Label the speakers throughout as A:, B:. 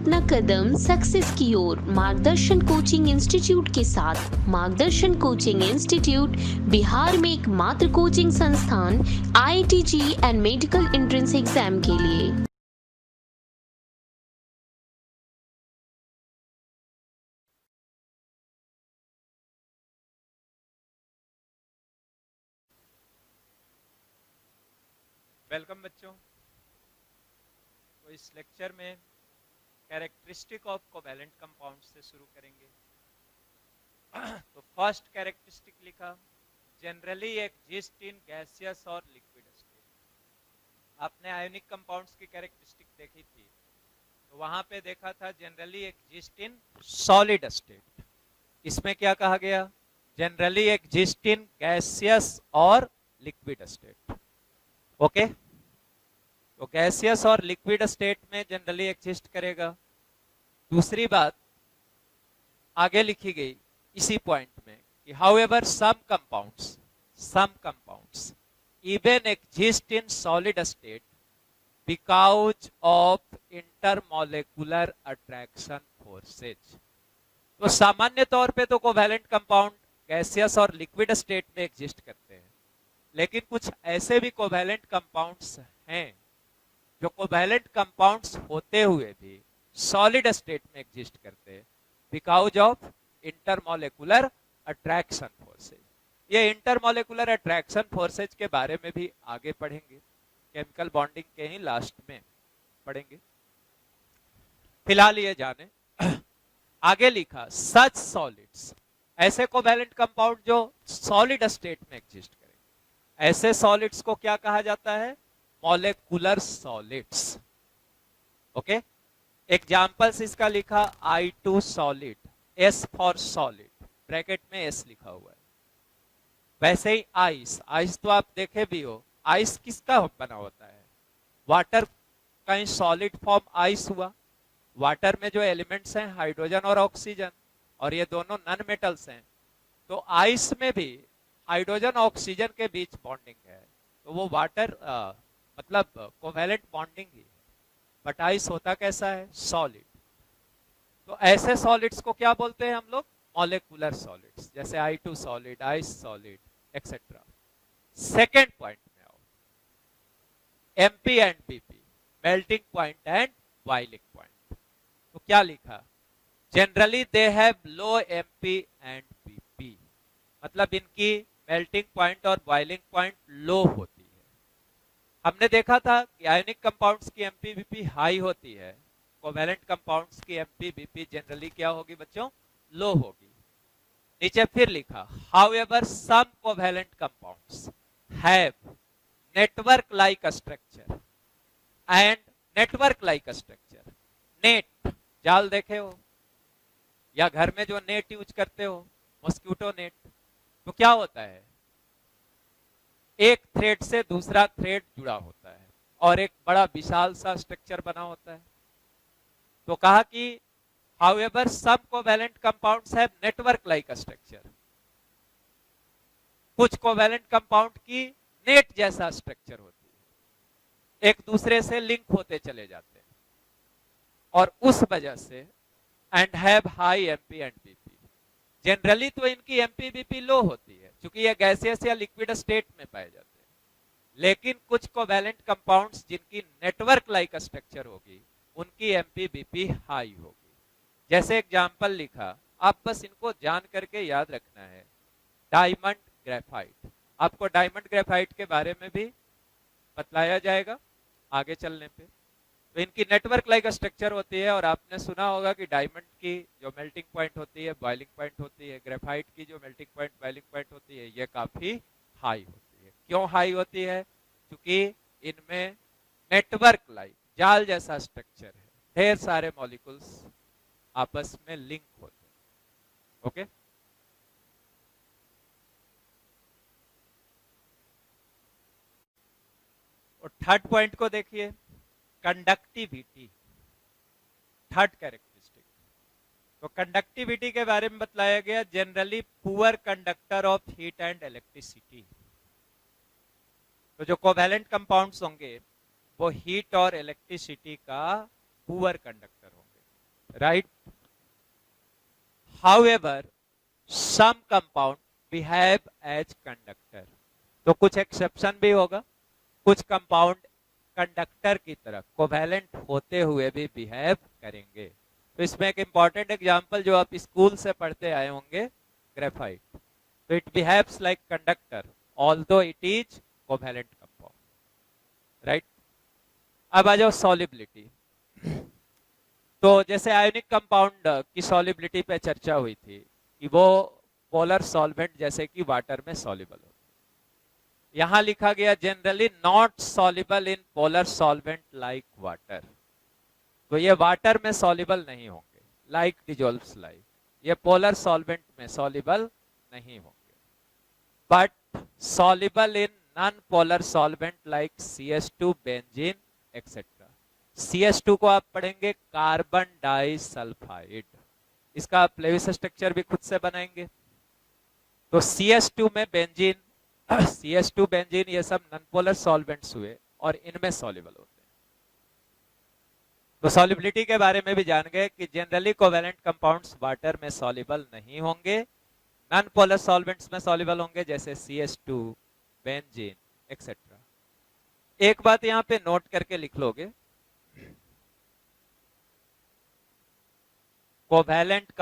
A: अपना कदम सक्सेस की ओर मार्गदर्शन कोचिंग इंस्टीट्यूट के साथ। मार्गदर्शन कोचिंग इंस्टीट्यूट बिहार में एकमात्र कोचिंग संस्थान IIT and medical entrance exam के लिए।
B: वेलकम बच्चों। तो इस लेक्चर में कैरेक्टरिस्टिक ऑफ कोवैलेंट कंपाउंड से शुरू करेंगे। तो फर्स्ट कैरेक्टरिस्टिक लिखा, जनरली एग्जिस्ट इन गैसियस और लिक्विड स्टेट। आपने आयोनिक कंपाउंड्स की कैरेक्टरिस्टिक देखी थी, तो वहां पे देखा था generally exist in solid state. इसमें क्या कहा गया, जनरली एग्जिस्ट इन गैसियस और लिक्विड स्टेट। ओके, तो गैसियस और लिक्विड स्टेट में जनरली एग्जिस्ट करेगा। दूसरी बात आगे लिखी गई इसी पॉइंट में कि however some compounds even exist in solid state because of intermolecular attraction forces. तो सामान्य तौर पे तो कोवैलेंट कंपाउंड गैसियस और लिक्विड स्टेट में एग्जिस्ट करते हैं, लेकिन कुछ ऐसे भी कोवैलेंट कंपाउंड्स हैं जो कोवैलेंट कंपाउंड्स होते हुए भी सॉलिड स्टेट में एग्जिस्ट करते हैं because of intermolecular attraction forces. ये इंटरमॉलिक्यूलर अट्रैक्शन फोर्सेज के बारे में भी आगे पढ़ेंगे, केमिकल बॉन्डिंग के ही लास्ट में पढ़ेंगे। फिलहाल ये जाने आगे लिखा, सच सॉलिड्स, ऐसे कोवैलेंट कंपाउंड जो सॉलिड स्टेट में एग्जिस्ट करें, ऐसे सॉलिड्स को क्या कहा जाता है, मॉलिक्यूलर सॉलिड्स। ओके, एग्जांपल्स इसका लिखा, I2 solid, S for solid, bracket में S लिखा हुआ है। वैसे ही आइस तो आप देखे भी हो, आइस किसका बना होता है, वाटर का ही सॉलिड फॉर्म आइस हुआ। वाटर में जो एलिमेंट्स हैं हाइड्रोजन और ऑक्सीजन, और ये दोनों नॉन मेटल्स हैं, तो आइस में भी हाइड्रोजन ऑक्सीजन के बीच बॉन्डिंग है, तो वो वाटर मतलब कोवैलेंट बॉन्डिंग ही है। बट आइस होता कैसा है, सॉलिड। तो ऐसे सॉलिड्स को क्या बोलते हैं हम लोग, मॉलिक्यूलर सॉलिड्स, जैसे I2 solid, ice solid etcetera. Second point में आओ, MP and BP, melting point and boiling point. तो क्या लिखा, generally they have low MP and BP, मतलब इनकी मेल्टिंग पॉइंट और बॉइलिंग पॉइंट लो होती है। हमने देखा था कि आयोनिक कंपाउंड्स की MP-BP हाई होती है, कोवैलेंट कंपाउंड्स की MP-BP जनरली क्या होगी बच्चों, लो होगी। नीचे फिर लिखा, however some covalent compounds have network like structure and network like structure, net, जाल देखे हो या घर में जो नेट यूज करते हो, मॉस्किटो नेट, तो क्या होता है, एक थ्रेड से दूसरा थ्रेड जुड़ा होता है और एक बड़ा विशाल सा स्ट्रक्चर बना होता है। तो कहा कि however some covalent compounds have network like structure, कुछ कोवैलेंट कंपाउंड की नेट जैसा स्ट्रक्चर होती है, एक दूसरे से लिंक होते चले जाते हैं, और उस वजह से and have high MP and BP। Generally तो इनकी MP-BP लो होती है क्योंकि ये गैसियस या लिक्विड स्टेट में पाए जाते हैं, लेकिन कुछ कोवैलेंट कंपाउंड्स जिनकी नेटवर्क लाइक स्ट्रक्चर होगी उनकी MP-BP हाई होगी। जैसे एग्जांपल लिखा, आप बस इनको जान करके याद रखना है, डायमंड ग्रेफाइट। आपको डायमंड ग्रेफाइट के बारे में भी बतलाया जाएगा आगे चलने पे। तो इनकी नेटवर्क लाइक स्ट्रक्चर होती है, और आपने सुना होगा कि डायमंड की जो मेल्टिंग पॉइंट होती है, बॉइलिंग पॉइंट होती है, ग्रेफाइट की जो मेल्टिंग पॉइंट, बॉइलिंग पॉइंट होती है, ये काफी हाई होती है। क्यों हाई होती है, क्योंकि इनमें नेटवर्क लाइक, जाल जैसा स्ट्रक्चर है, ढेर सारे मॉलिक्यूल्स आपस में लिंक होते हैं। ओके, और थर्ड पॉइंट को देखिए, कंडक्टिविटी, थर्ड कैरेक्टरिस्टिक। तो कंडक्टिविटी के बारे में बतलाया गया, generally poor conductor of heat and electricity. तो जो कोवैलेंट कंपाउंड्स होंगे वो हीट और इलेक्ट्रिसिटी का पुअर कंडक्टर होंगे। right? However, some compound behave as conductor. तो कुछ एक्सेप्शन भी होगा, कुछ कंपाउंड कंडक्टर की तरह कोवैलेंट होते हुए भी बिहेव करेंगे। तो इसमें एक इंपॉर्टेंट एग्जांपल जो आप स्कूल से पढ़ते आए होंगे, ग्रेफाइट। तो it behaves like conductor although it is covalent compound, right? अब आ जाओ सॉलिबिलिटी। तो जैसे आयोनिक कंपाउंड की सॉलिबिलिटी पे चर्चा हुई थी कि वो पोलर सॉल्वेंट जैसे कि वाटर में सॉल्युबल होते हैं। यहां लिखा गया generally not soluble in polar solvent like water. तो ये वाटर में सॉल्युबल नहीं होंगे, लाइक डिजोल्व्स लाइक, ये पोलर सॉल्वेंट में सॉल्युबल नहीं होंगे, but soluble in non polar solvent like CH2 benzene etcetera. CH2 को आप पढ़ेंगे कार्बन डाइसल्फाइड, इसका आप लेविस स्ट्रक्चर भी खुद से बनाएंगे। तो CH2 में बेंजीन CH2 बेंजीन ये सब नॉन पोलर सॉल्वेंट्स हुए और इनमें सॉल्युबल होते हैं। तो सॉल्युबिलिटी के बारे में भी जान गए कि जनरली कोवैलेंट कंपाउंड्स वाटर में सॉल्युबल नहीं होंगे, नॉन पोलर सॉल्वेंट्स में सॉल्युबल होंगे जैसे CH2 बेंजीन एक्सेट्रा। एक बात यहां पे नोट करके लिख लोगे, covalent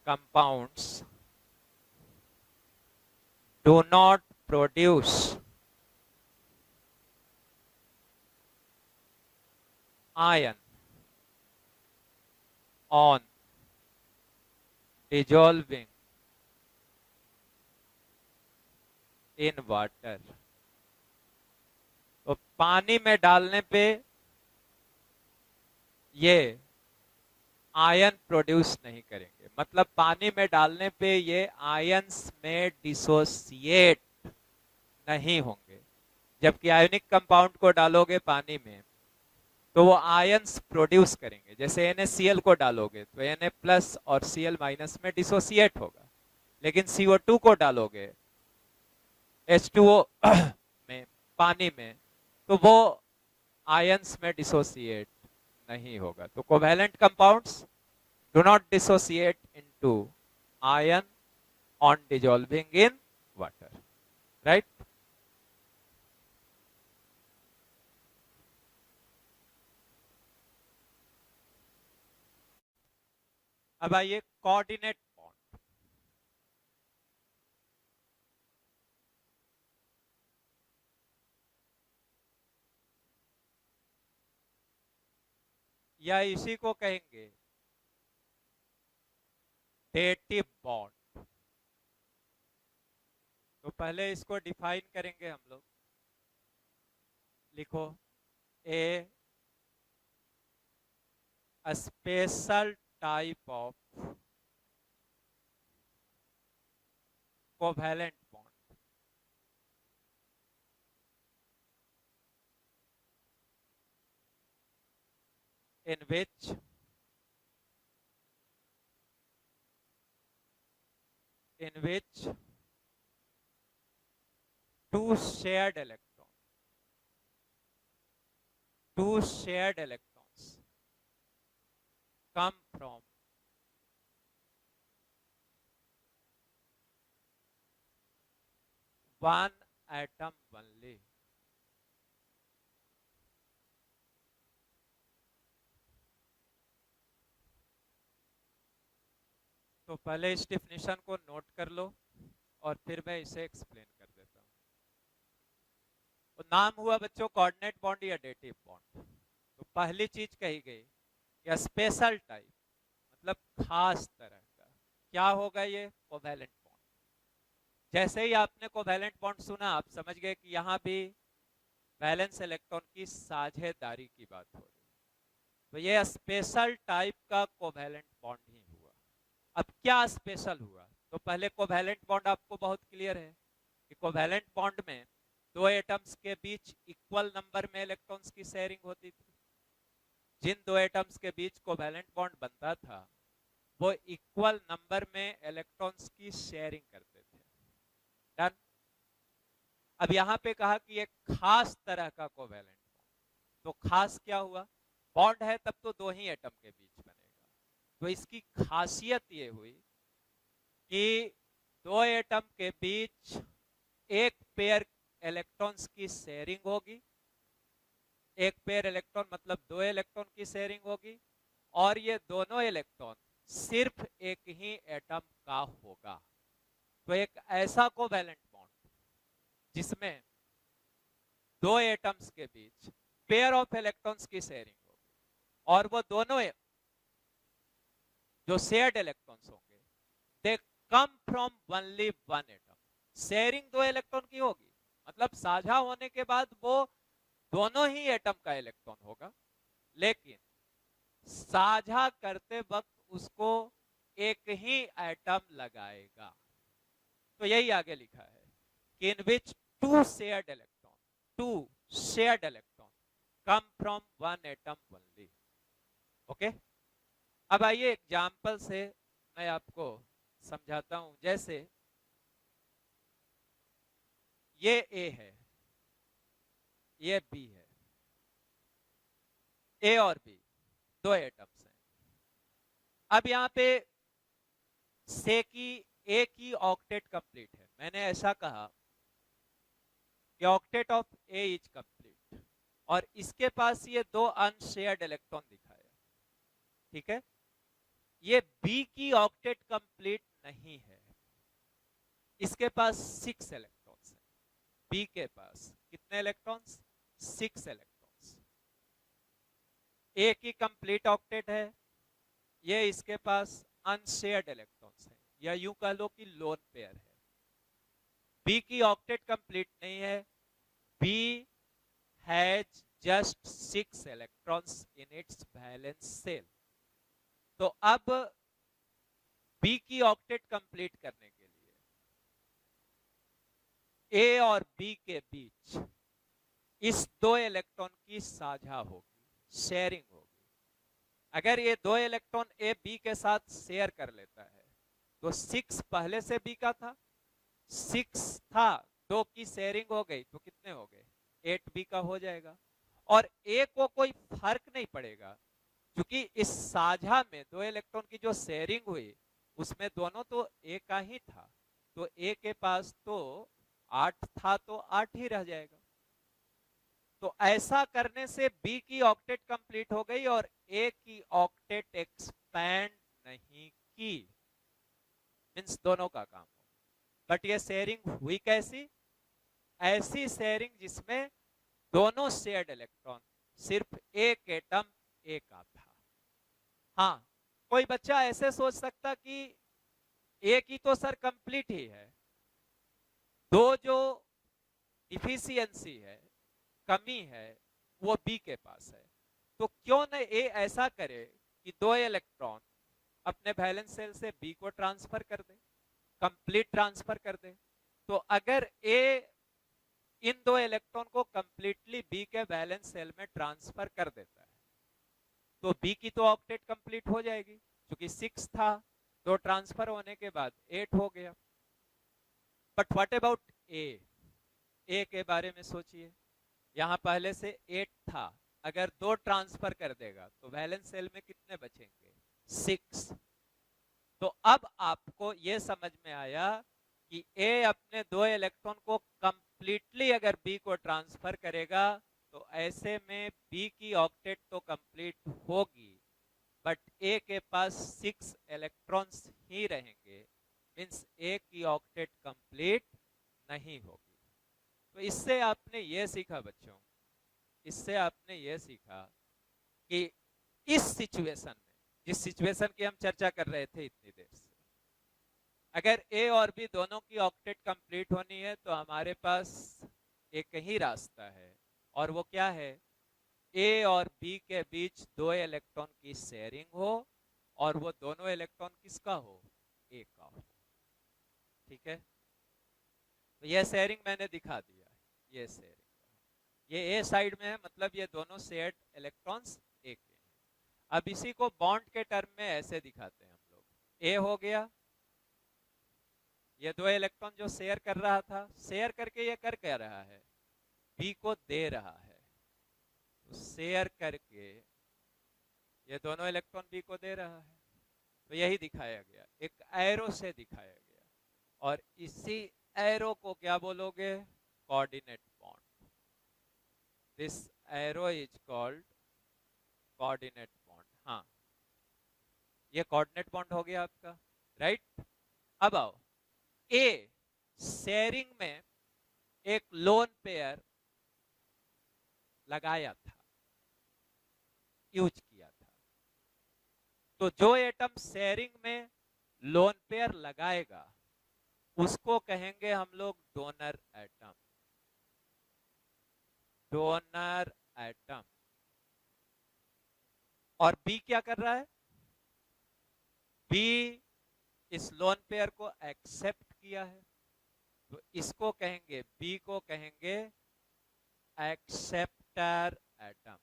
B: compounds do not produce ion on dissolving in water। तो पानी में डालने पे ये आयन प्रोड्यूस नहीं करेंगे, मतलब पानी में डालने पे ये आयंस में डिसोसिएट नहीं होंगे। जबकि आयोनिक कंपाउंड को डालोगे पानी में तो वो आयंस प्रोड्यूस करेंगे। जैसे NaCl को डालोगे तो Na प्लस और Cl माइनस में डिसोसिएट होगा, लेकिन CO2 को डालोगे H2O में, पानी में, तो वो आयंस में डिसोसिएट नहीं होगा। तो covalent compounds do not dissociate into ion on dissolving in water, right? अब आइए कोऑर्डिनेट बॉन्ड। या इसी को कहेंगे डेटिव बॉन्ड। तो पहले इसको डिफाइन करेंगे हम लोग। लिखो, a special type of covalent bond in which two shared electrons come from one atom only। तो पहले इस डेफिनेशन को नोट कर लो और फिर मैं इसे एक्सप्लेन कर देता हूं। तो नाम हुआ बच्चों कोऑर्डिनेट बॉन्ड या डेटिव बॉन्ड। तो पहली चीज कही गई या स्पेशल टाइप, मतलब खास तरह का। क्या होगा ये? Covalent bond. जैसे ही आपने कोवैलेंट बॉन्ड सुना, आप समझ गए कि यहां भी वैलेंस इलेक्ट्रॉन की साझेदारी की बात हो रही है। तो ये स्पेशल टाइप का कोवैलेंट बॉन्ड ही हुआ। अब क्या स्पेशल हुआ? तो पहले कोवैलेंट बॉन्ड आपको बहुत क्लियर है कि कोवैलेंट बॉन्ड में दो एटम्स के बीच इक्वल नंबर में इलेक्ट्रॉन्स की शेयरिंग होती थी। जिन दो एटम्स के बीच कोवैलेंट बॉन्ड बनता था वो इक्वल नंबर में इलेक्ट्रॉन्स की शेयरिंग करते थे। डन। अब यहां पे कहा कि एक खास तरह का कोवेलेंट बॉन्ड, तो खास क्या हुआ, बॉन्ड है तब तो दो ही एटम के बीच बनेगा, तो इसकी खासियत ये हुई कि दो एटम के बीच एक पेयर इलेक्ट्रॉन्स की शेयरिंग होगी, एक पेयर इलेक्ट्रॉन मतलब दो इलेक्ट्रॉन की शेयरिंग होगी, और ये दोनों इलेक्ट्रॉन सिर्फ एक ही एटम का होगा। तो एक ऐसा कोवैलेंट बॉन्ड जिसमें दो एटम्स के बीच पेयर ऑफ इलेक्ट्रॉन्स की शेयरिंग होगी, और वो दोनों जो शेयर्ड इलेक्ट्रॉन्स होंगे they come from only one atom. Sharing दो इलेक्ट्रॉन की होगी, मतलब साझा होने के बाद वो दोनों ही एटम का इलेक्ट्रॉन होगा, लेकिन साझा करते वक्त उसको एक ही एटम लगाएगा। तो यही आगे लिखा है कि in which two shared electron come from one atom only. Okay, अब आइए एग्जाम्पल से मैं आपको समझाता हूं। जैसे ये ए है, ये बी है, ए और बी दो एटम्स हैं। अब यहां पे से की ए की ऑक्टेट कंप्लीट है, मैंने ऐसा कहा कि octet of A is complete, और इसके पास ये दो अनशेयर्ड इलेक्ट्रॉन दिखाया, ठीक है। ये बी की ऑक्टेट कंप्लीट नहीं है, इसके पास 6 इलेक्ट्रॉन्स हैं। बी के पास कितने इलेक्ट्रॉन्स? 6 इलेक्ट्रॉन्स। ए की कंप्लीट ऑक्टेट है, ये इसके पास अनशेयर्ड इलेक्ट्रॉन्स हैं, या यूं कह लो कि लोन पेयर है। बी की ऑक्टेट कंप्लीट नहीं है, B has just 6 electrons in its valence shell. तो अब बी की ऑक्टेट कंप्लीट करने के लिए ए और बी के बीच इस दो इलेक्ट्रॉन की साझा होगी, शेयरिंग होगी। अगर ये दो इलेक्ट्रॉन ए बी के साथ शेयर कर लेता है तो 6 पहले से बी का था, 6 था, दो की शेयरिंग हो गई तो कितने हो गए? 8 बी का हो जाएगा। और ए को कोई फर्क नहीं पड़ेगा, क्योंकि इस साझा में दो इलेक्ट्रॉन की जो शेयरिंग हुई उसमें दोनों तो ए का ही था, तो ए के पास तो 8 था तो 8 ही रह जाएगा। तो ऐसा करने से बी की ऑक्टेट कंप्लीट हो गई और ए की ऑक्टेट एक्सपैंड नहीं की, मींस दोनों का काम हो। बट ये शेयरिंग हुई कैसी? ऐसी शेयरिंग जिसमें दोनों शेयर्ड इलेक्ट्रॉन सिर्फ एक एटम ए का था। हाँ, कोई बच्चा ऐसे सोच सकता कि ए की तो सर कंप्लीट ही है, दो जो डिफिशियंसी है, कमी है, वो बी के पास है, तो क्यों न ए ऐसा करे कि दो इलेक्ट्रॉन अपने वैलेंस शेल से बी को ट्रांसफर कर दे, कंप्लीट ट्रांसफर कर दे। तो अगर ए इन दो इलेक्ट्रॉन को कंप्लीटली बी के वैलेंस शेल में ट्रांसफर कर देता है तो बी की तो ऑक्टेट कंप्लीट हो जाएगी, क्योंकि 6 था, दो ट्रांसफर होने के बाद 8 हो गया। बट व्हाट अबाउट ए? ए के बारे में सोचिए, यहां पहले से 8 था, अगर दो ट्रांसफर कर देगा तो वैलेंस शेल में कितने बचेंगे? 6। तो अब आपको यह समझ में आया कि ए अपने दो इलेक्ट्रॉन को कंप्लीटली अगर बी को ट्रांसफर करेगा तो ऐसे में बी की ऑक्टेट तो कंप्लीट होगी, बट ए के पास 6 इलेक्ट्रॉन्स ही रहेंगे, मींस ए की ऑक्टेट कंप्लीट नहीं होगी। तो इससे आपने ये सीखा बच्चों, इससे आपने ये सीखा कि इस सिचुएशन में, जिस सिचुएशन की हम चर्चा कर रहे थे इतनी देर से, अगर ए और बी दोनों की ऑक्टेट कंप्लीट होनी है तो हमारे पास एक ही रास्ता है, और वो क्या है? ए और बी के बीच दो इलेक्ट्रॉन की शेयरिंग हो, और वो दोनों इलेक्ट्रॉन किसका हो? ए का हो। ठीक है, तो ये शेयरिंग मैंने दिखा दिया है, ये शेयरिंग, ये ए साइड में है, मतलब ये दोनों शेयर्ड इलेक्ट्रॉन्स ए के हैं। अब इसी को बॉन्ड के टर्म में ऐसे दिखाते हैं हम लोग, ए हो गया, ये दो इलेक्ट्रॉन जो शेयर कर रहा था, शेयर करके ये कर क्या रहा है, बी को दे रहा है। तो शेयर करके ये दोनों इलेक्ट्रॉन बी को दे रहा है। तो यही दिखाया गया, एक एरो से दिखाया गया। और इसी एरो को क्या बोलोगे, coordinate bond. This arrow is called coordinate bond. हाँ, ये कोऑर्डिनेट बॉन्ड हो गया आपका, राइट। अब आओ, ए शेयरिंग में एक लोन पेयर लगाया था, यूज किया था। तो जो एटम शेयरिंग में लोन पेयर लगाएगा उसको कहेंगे हम लोग डोनर एटम। Donor atom. और बी क्या कर रहा है, बी इस लोन पेयर को एक्सेप्ट किया है, तो इसको कहेंगे, बी को कहेंगे एक्सेप्टर एटम।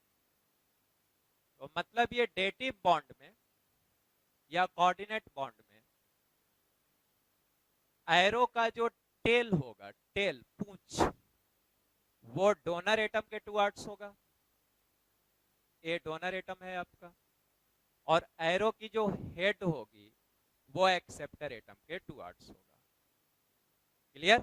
B: तो मतलब ये डेटिव बॉन्ड में या कोऑर्डिनेट बॉन्ड में एरो का जो टेल होगा, टेल पूंछ, वो डोनर एटम के टू आर्ट्स होगा। ए डोनर एटम है आपका, और एरो की जो हेड होगी वो एक्सेप्टर एटम के टू आर्ट्स होगा। क्लियर।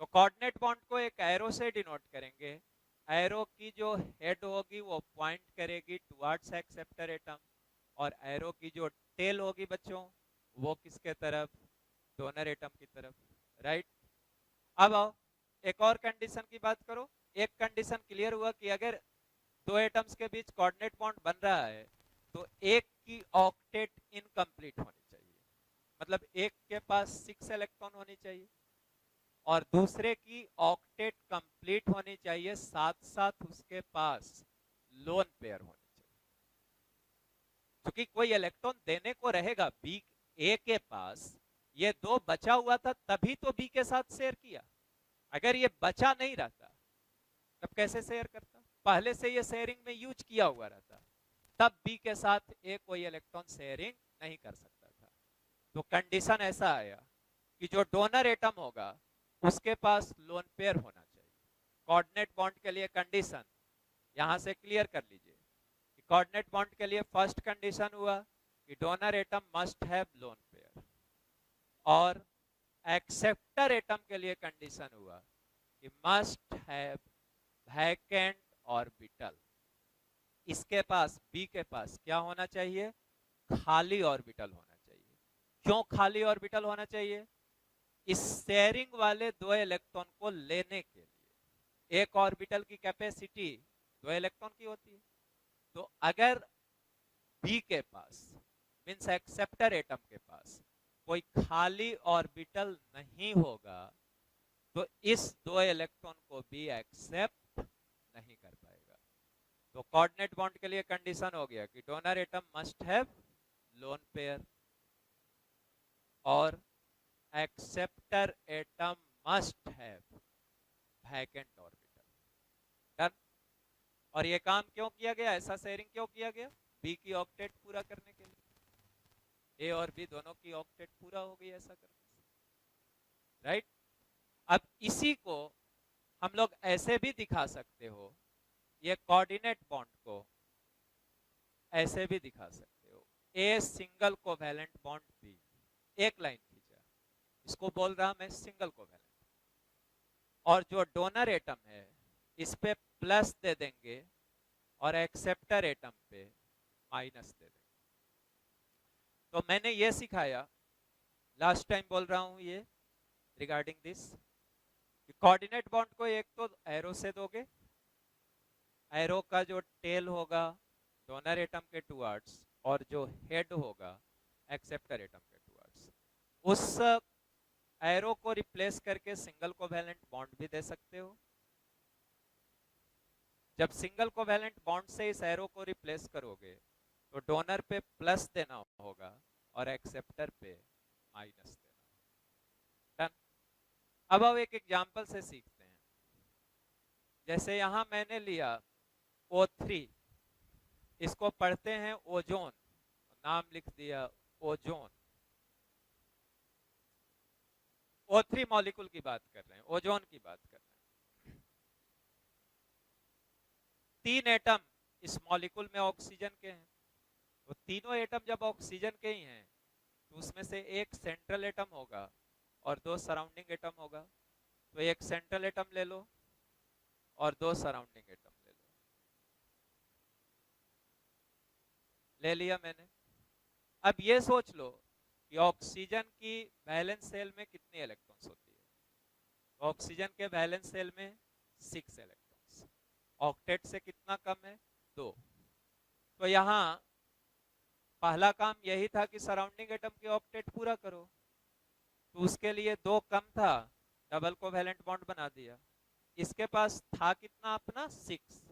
B: तो कोऑर्डिनेट बॉन्ड को एक एरो से डिनोट करेंगे। एरो की जो हेड होगी वो पॉइंट करेगी टुवर्ड्स एक्सेप्टर एटम, और एरो की जो टेल होगी बच्चों वो किसके तरफ, डोनर एटम की तरफ, राइट। अब आओ एक और कंडीशन की बात करो। एक कंडीशन क्लियर हुआ कि अगर दो एटम्स के बीच कोऑर्डिनेट बॉन्ड बन रहा है तो एक की ऑक्टेट इनकम्प्लीट होनी चाहिए, मतलब एक के पास 6 इलेक्ट्रॉन होनी चाहिए और दूसरे की ऑक्टेट कंप्लीट होनी चाहिए, साथ साथ उसके पास लोन पेयर होनी चाहिए। क्योंकि कोई इलेक्ट्रॉन देने को रहेगा बी ए के पास, ये दो बचा हुआ था तभी तो बी के साथ शेयर किया। अगर ये बचा नहीं रहता तब कैसे शेयर करता, पहले से ये शेयरिंग में यूज किया हुआ रहता, तब बी के साथ ए कोई इलेक्ट्रॉन शेयरिंग नहीं कर सकता था। तो कंडीशन ऐसा आया कि जो डोनर एटम होगा उसके पास लोन पेयर होना चाहिए। कोऑर्डिनेट बॉन्ड के लिए कंडीशन यहां से क्लियर कर लीजिए कि कोऑर्डिनेट बॉन्ड के लिए फर्स्ट कंडीशन हुआ कि donor atom must have lone pair, और एक्सेप्टर एटम के लिए कंडीशन हुआ कि मस्ट हैव वैकेंट ऑर्बिटल। इसके पास बी के पास क्या होना चाहिए, खाली ऑर्बिटल होना चाहिए। क्यों खाली ऑर्बिटल होना चाहिए, इस शेयरिंग वाले दो इलेक्ट्रॉन को लेने के लिए। एक ऑर्बिटल की कैपेसिटी 2 इलेक्ट्रॉन की होती है, तो अगर बी के पास मींस एक्सेप्टर एटम के पास कोई खाली ऑर्बिटल नहीं होगा तो इस दो इलेक्ट्रॉन को भी एक्सेप्ट नहीं कर पाएगा। तो कोऑर्डिनेट बॉन्ड के लिए कंडीशन हो गया कि donor atom must have lone pair और acceptor atom must have vacant orbital. Done. और ये काम क्यों किया गया, ऐसा शेयरिंग क्यों किया गया, बी की ऑक्टेट पूरा करने के लिए। ए और बी दोनों की ऑक्टेट पूरा हो गई ऐसा करने से, राइट। अब इसी को हम लोग ऐसे भी दिखा सकते हो, ये कोऑर्डिनेट बॉन्ड को ऐसे भी दिखा सकते हो, a single covalent bond B, एक लाइन खींचा, इसको बोल रहा मैं सिंगल कोवैलेंट, और जो डोनर एटम है इस पे प्लस दे देंगे और एक्सेप्टर एटम पे माइनस दे देंगे। तो मैंने ये सिखाया, लास्ट टाइम बोल रहा हूं ये रिगार्डिंग दिस, कोऑर्डिनेट बॉन्ड को एक तो एरो से दोगे, एरो का जो टेल होगा डोनर एटम के टुवर्ड्स और जो हेड होगा एक्सेप्टर एटम के टुवर्ड्स, उस एरो को रिप्लेस करके सिंगल कोवैलेंट बॉन्ड भी दे सकते हो। जब सिंगल कोवैलेंट बॉन्ड से इस एरो को रिप्लेस करोगे तो डोनर पे प्लस देना होगा और एक्सेप्टर पे माइनस देना। डन। अब हम एक एग्जांपल से सीखते हैं। जैसे यहां मैंने लिया O3, इसको पढ़ते हैं ओजोन, नाम लिख दिया ओजोन। O3 मॉलिक्यूल की बात कर रहे हैं, ओजोन की बात कर रहे हैं। 3 एटम इस मॉलिक्यूल में ऑक्सीजन के हैं, तो तीनों एटम जब ऑक्सीजन के ही हैं तो उसमें से एक सेंट्रल एटम होगा और 2 सराउंडिंग एटम होगा। तो एक सेंट्रल एटम ले लो और 2 सराउंडिंग एटम ले लो। ले लिया मैंने। अब ये सोच लो कि ऑक्सीजन की वैलेंस शेल में कितनी इलेक्ट्रॉन्स होती है। तो ऑक्सीजन के वैलेंस शेल में 6 इलेक्ट्रॉन्स। ऑक्टेट से कितना कम है? 2। तो यहां पहला काम यही था कि सराउंडिंग एटम के ऑक्टेट पूरा करो, तो उसके लिए 2 कम था, डबल कोवैलेंट बॉन्ड बना दिया। इसके पास था कितना अपना? 6।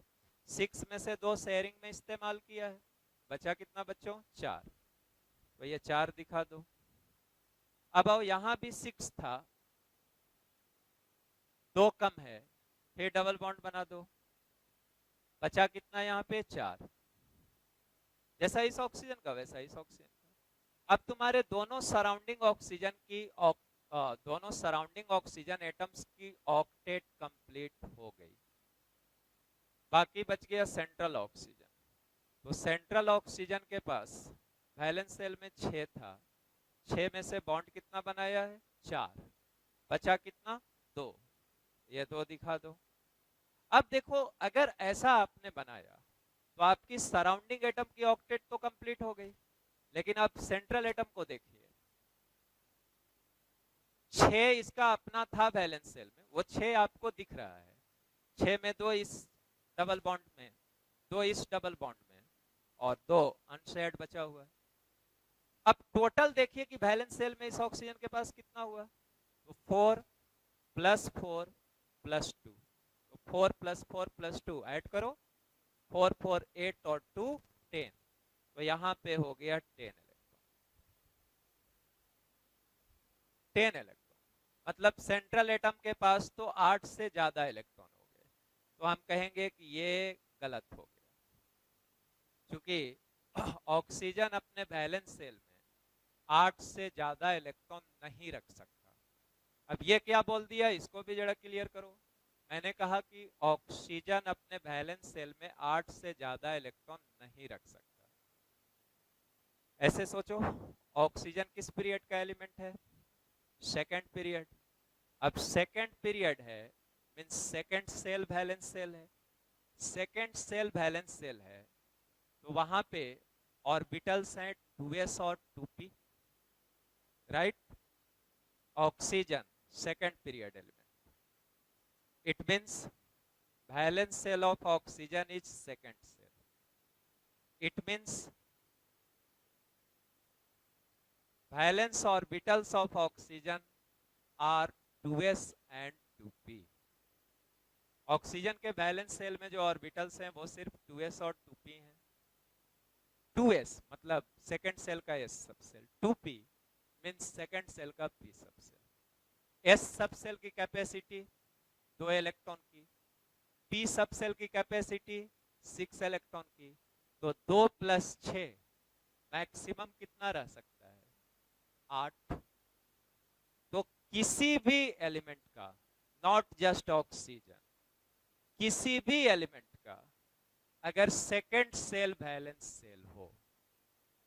B: 6 में से 2 शेयरिंग में इस्तेमाल किया है, बचा कितना बच्चों? 4। तो ये 4 दिखा दो। अब आओ, यहां भी 6 था, 2 कम है, फिर डबल बॉन्ड बना दो, बचा कितना यहाँ पे? 4। जैसा इस ऑक्सीजन का वैसा इस ऑक्सीजन का। अब तुम्हारे दोनों सराउंडिंग ऑक्सीजन की दोनों सराउंडिंग ऑक्सीजन एटम्स की ऑक्टेट कंप्लीट हो गई। बाकी बच गया सेंट्रल ऑक्सीजन। तो सेंट्रल ऑक्सीजन के पास वैलेंस शेल में 6 था, 6 में से बॉन्ड कितना बनाया है? 4। बचा कितना? 2। ये 2 दिखा दो। अब देखो, अगर ऐसा आपने बनाया तो आपकी सराउंडिंग एटम की ऑक्टेट तो कंप्लीट हो गई, लेकिन अब सेंट्रल एटम को देखिए। 6 इसका अपना था वैलेंस शेल में, वो 6 आपको दिख रहा है। 6 में 2 इस डबल बॉन्ड में, 2 इस डबल बॉन्ड में, और 2 अनशेयर्ड बचा हुआ है। अब टोटल देखिए कि वैलेंस शेल में इस ऑक्सीजन के पास कितना हुआ। तो 4 + 4 + 2, तो 4 + 4 + 2 ऐड करो, 4 4 8 और 2 10। तो यहां पे हो गया 10 इलेक्ट्रॉन। 10 इलेक्ट्रॉन मतलब सेंट्रल एटम के पास तो 8 से ज्यादा इलेक्ट्रॉन हो गए। तो हम कहेंगे कि ये गलत हो गया, क्योंकि ऑक्सीजन अपने वैलेंस शेल में 8 से ज्यादा इलेक्ट्रॉन नहीं रख सकता। अब ये क्या बोल दिया, इसको भी जरा क्लियर करो। मैंने कहा कि ऑक्सीजन अपने वैलेंस शेल में 8 से ज्यादा इलेक्ट्रॉन नहीं रख सकता। ऐसे सोचो, ऑक्सीजन किस पीरियड का एलिमेंट है? Second period. अब सेकेंड पीरियड है means second shell valence shell है। सेकेंड सेल वैलेंस सेल है तो वहां पे ऑर्बिटल्स हैं 2s और 2p, right? Oxygen second period element, it means valence shell of oxygen is second cell. It means valence orbitals of oxygen are 2s and 2p. Oxygen के valence shell में जो orbitals हैं वो सिर्फ 2s और 2p हैं। 2s मतलब second shell का s subshell, 2p means second shell का p सबसेल। s सबसेल की कैपेसिटी 2 इलेक्ट्रॉन की, p सबसेल की कैपेसिटी 6 इलेक्ट्रॉन की। तो 2 + 6 मैक्सिमम कितना रह सकता है? 8। तो किसी भी एलिमेंट का, नॉट जस्ट ऑक्सीजन, किसी भी एलिमेंट का अगर सेकेंड सेल वैलेंस सेल हो,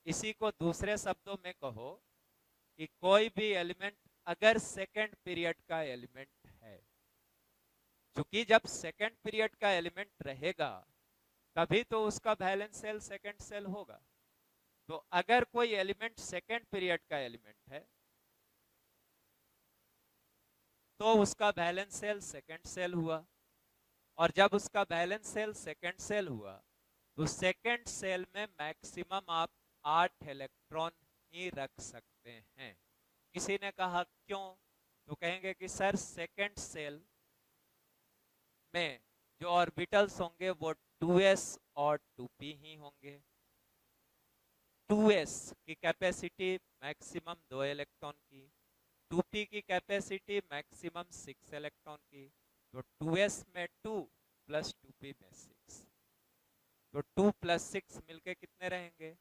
B: इसी को दूसरे शब्दों में कहो कि कोई भी एलिमेंट अगर सेकेंड पीरियड का एलिमेंट है, क्योंकि जब सेकेंड पीरियड का एलिमेंट रहेगा तभी तो उसका वैलेंस सेल सेकेंड सेल होगा। तो अगर कोई एलिमेंट सेकेंड पीरियड का एलिमेंट है तो उसका वैलेंस सेल सेकेंड सेल हुआ, और जब उसका वैलेंस सेल सेकेंड सेल हुआ तो सेकेंड सेल में मैक्सिमम आप 8 इलेक्ट्रॉन ही रख सकते हैं। किसी ने कहा क्यों? तो कहेंगे कि सर सेकेंड सेल में जो ऑर्बिटल्स होंगे वो 2s और 2p ही होंगे। 2s की कैपेसिटी मैक्सिमम 2 इलेक्ट्रॉन की, 2p की कैपेसिटी मैक्सिमम 6 इलेक्ट्रॉन की। तो 2s में 2 + 2p में 6, तो 2 + 6 मिलके कितने रहेंगे?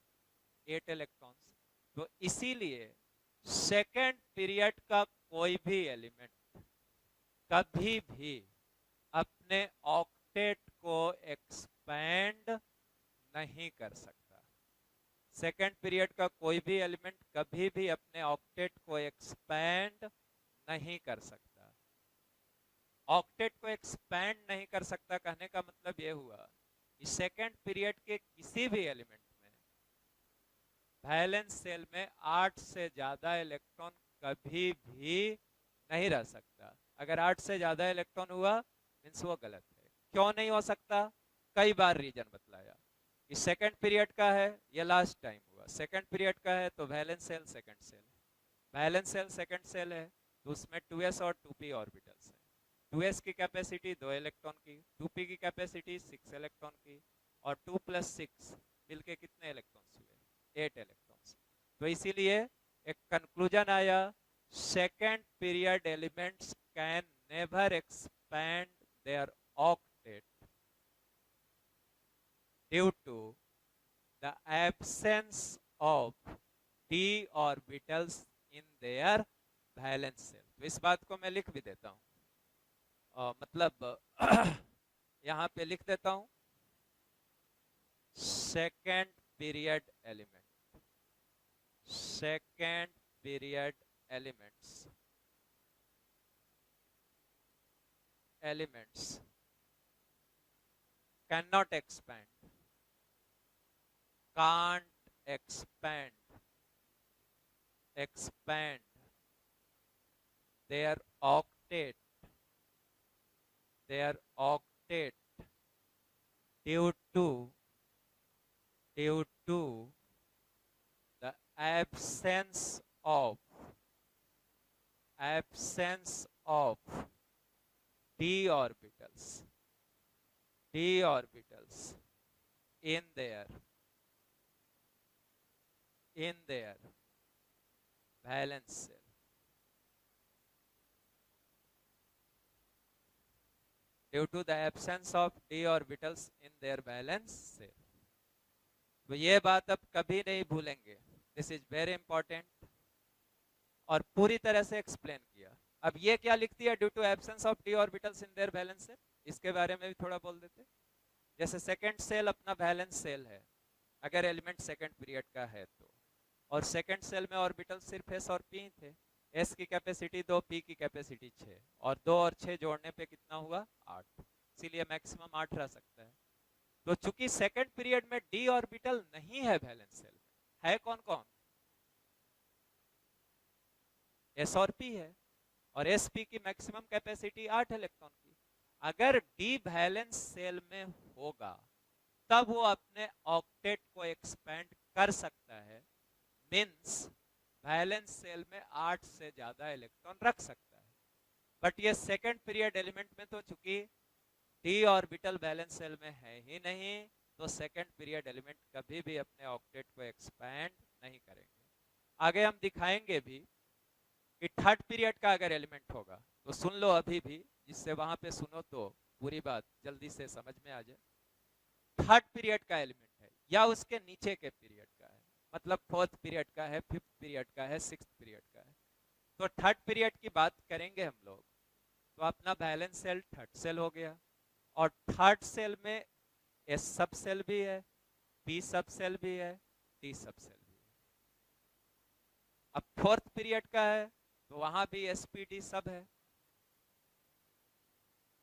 B: 8 इलेक्ट्रॉन्स। तो इसीलिए सेकेंड पीरियड का कोई भी एलिमेंट कभी भी अपने ऑक्टेट को एक्सपैंड नहीं कर सकता। सेकेंड पीरियड का कोई भी एलिमेंट कभी भी अपने ऑक्टेट को एक्सपैंड नहीं कर सकता। ऑक्टेट को एक्सपैंड नहीं कर सकता कहने का मतलब यह हुआ कि सेकेंड पीरियड के किसी भी एलिमेंट में वैलेंस सेल में 8 से ज्यादा इलेक्ट्रॉन कभी भी नहीं रह सकता। अगर 8 से ज्यादा इलेक्ट्रॉन हुआ मीन्स वो गलत है। क्यों नहीं हो सकता? कई बार रीजन बतलाया कि सेकेंड पीरियड का है, ये लास्ट टाइम हुआ। सेकेंड पीरियड का है तो वैलेंस सेल सेकेंड सेल है, वैलेंस सेल सेकेंड सेल है तो उसमें 2s और 2p ऑर्बिटल्स हैं। 2s की कैपेसिटी 2 इलेक्ट्रॉन की, 2p की कैपेसिटी 6 इलेक्ट्रॉन की, और 2 + 6 मिलके कितने इलेक्ट्रॉन्स हुए? 8 इलेक्ट्रॉन्स। तो इसीलिए एक कंक्लूजन आया, second period elements can never expand their octet due to the absence of d orbitals in their valence shell. तो इस बात को मैं लिख भी देता हूं, मतलब यहां पे लिख देता हूं, second period element, second period elements cannot expand, can't expand their octet due to the absence of d orbitals in their valence cell. Due to the absence of d orbitals in their valence cell. तो ये बात अब कभी नहीं भूलेंगे, this is very important, और पूरी तरह से एक्सप्लेन किया। अब ये क्या लिख दिया? Due to absence of d orbitals in their valence shell. इसके बारे में भी थोड़ा बोल देते। जैसे सेकंड सेल अपना वैलेंस सेल है अगर एलिमेंट सेकंड पीरियड का है तो, और सेकंड सेल में ऑर्बिटल सिर्फ s और p थे। s की कैपेसिटी 2, p की कैपेसिटी 6, और 2 और 6 जोड़ने पे कितना हुआ? 8। इसीलिए मैक्सिमम 8 रह सकता है। तो चूंकि सेकंड पीरियड में d ऑर्बिटल नहीं है वैलेंस सेल में, है कौन कौन? s और p है, और sp की मैक्सिमम कैपेसिटी 8 इलेक्ट्रॉन की। अगर d वैलेंस सेल में होगा तब वो अपने ऑक्टेट को एक्सपेंड कर सकता है, मींस वैलेंस सेल में 8 से ज्यादा इलेक्ट्रॉन रख सकता है। बट ये सेकंड पीरियड एलिमेंट में तो चूंकि d ऑर्बिटल वैलेंस सेल में है ही नहीं, तो सेकंड पीरियड एलिमेंट कभी भी अपने ऑक्टेट को एक्सपैंड नहीं करेंगे। आगे हम दिखाएंगे भी कि थर्ड पीरियड का अगर एलिमेंट होगा तो सुन लो अभी भी, जिससे वहां पे सुनो तो पूरी बात जल्दी से समझ में आ जाए। थर्ड पीरियड का एलिमेंट है या उसके नीचे के पीरियड का है, मतलब फोर्थ पीरियड का है, फिफ्थ पीरियड का है, सिक्स्थ पीरियड का है। तो थर्ड पीरियड की बात करेंगे हम लोग, तो अपना बैलेंस सेल थर्ड सेल हो गया, और थर्ड सेल में एस सब सेल भी है, पी सब सेल भी है, टी सब सेल भी है। अब फोर्थ पीरियड का है तो वहां भी एसपीडी सब है।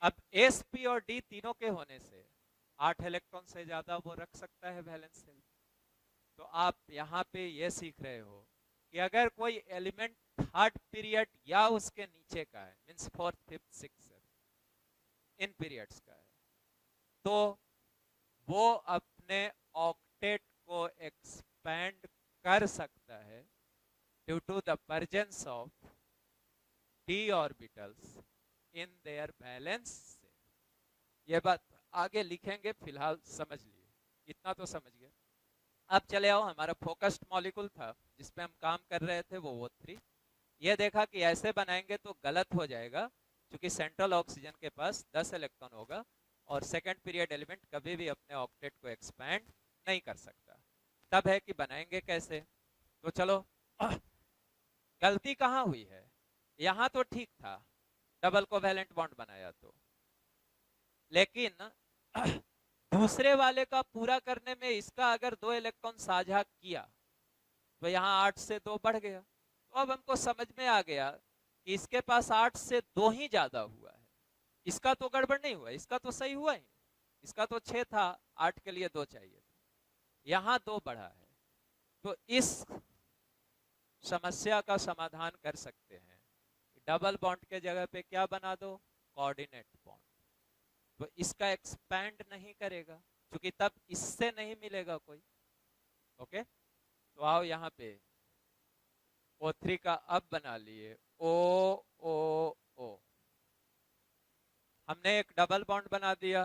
B: अब एसपी और डी तीनों के होने से 8 इलेक्ट्रॉन से ज्यादा वो रख सकता है वैलेंस सेल। तो आप यहाँ पे ये सीख रहे हो कि अगर कोई एलिमेंट थर्ड पीरियड या उसके नीचे का है, मींस फोर्थ, फिफ्थ, सिक्स्थ, इन पीरियड्स का है, तो वो अपने ऑक्टेट को एक्सपैंड कर सकता है due to the presence of d orbitals in their balance shell. ये बात आगे लिखेंगे, फिलहाल समझ लिए, इतना तो समझ गए। अब चले आओ, हमारा फोकस्ड मॉलिक्यूल था जिसपे हम काम कर रहे थे, वो O3। ये देखा कि ऐसे बनाएंगे तो गलत हो जाएगा, क्योंकि सेंट्रल ऑक्सीजन के पास 10 इलेक्ट्रॉन होगा और सेकंड पीरियड एलिमेंट कभी भी अपने ऑक्टेट को एक्सपैंड नहीं कर सकता। तब है कि बनाएंगे कैसे, तो चलो गलती कहां हुई है, यहां तो ठीक था, डबल कोवेलेंट बॉन्ड बनाया तो, लेकिन दूसरे वाले का पूरा करने में इसका अगर 2 इलेक्ट्रॉन साझा किया तो यहाँ 8 से 2 बढ़ गया। तो अब हमको समझ में आ गया कि इसके पास 8 से 2 ही ज्यादा हुआ है, इसका तो गड़बड़ नहीं हुआ, इसका तो सही हुआ ही, इसका तो 6 था, 8 के लिए 2 चाहिए था, यहाँ 2 बढ़ा है। तो इस समस्या का समाधान कर सकते हैं, डबल बॉन्ड के जगह पे क्या बना दो, कोऑर्डिनेट बॉन्ड। तो इसका एक्सपैंड नहीं करेगा क्योंकि तब इससे नहीं मिलेगा कोई। ओके, तो आओ यहाँ पे O3 का अब बना लिए O O O, हमने एक डबल बॉन्ड बना दिया,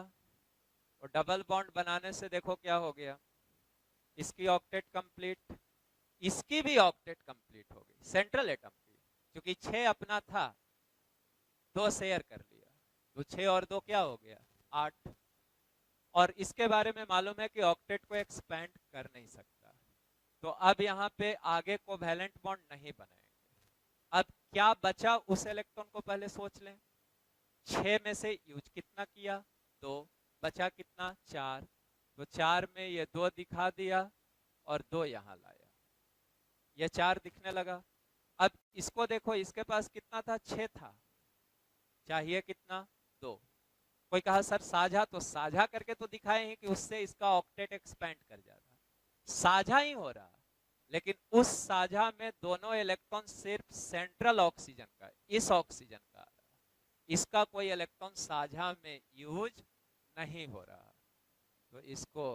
B: और डबल बॉन्ड बनाने से देखो क्या हो गया, इसकी ऑक्टेट कंप्लीट, इसकी भी ऑक्टेट कंप्लीट हो गई सेंट्रल एटम की, क्योंकि 6 अपना था, 2 शेयर कर लिया, तो 6 और 2 क्या हो गया, 8। और इसके बारे में मालूम है कि ऑक्टेट को एक्सपैंड कर नहीं सकता, तो अब यहाँ पे आगे कोवैलेंट बॉन्ड नहीं बनाएंगे। अब क्या बचा उस इलेक्ट्रॉन को पहले सोच लें, 6 में से यूज कितना किया, 2, बचा कितना, 4, तो 4 में ये 2 दिखा दिया और 2 यहाँ लाया, ये 4 दिखने लगा। अब इसको देखो, इसके पास कितना था, 6 था, चाहिए कितना, 2। कोई कहा सर साझा, तो साझा करके तो दिखाए हैं कि उससे इसका ऑक्टेट एक्सपैंड कर जाता, साझा ही हो रहा, लेकिन उस साझा में दोनों इलेक्ट्रॉन सिर्फ सेंट्रल ऑक्सीजन का, इस ऑक्सीजन का आ रहा, इसका कोई इलेक्ट्रॉन साझा में यूज नहीं हो रहा। तो इसको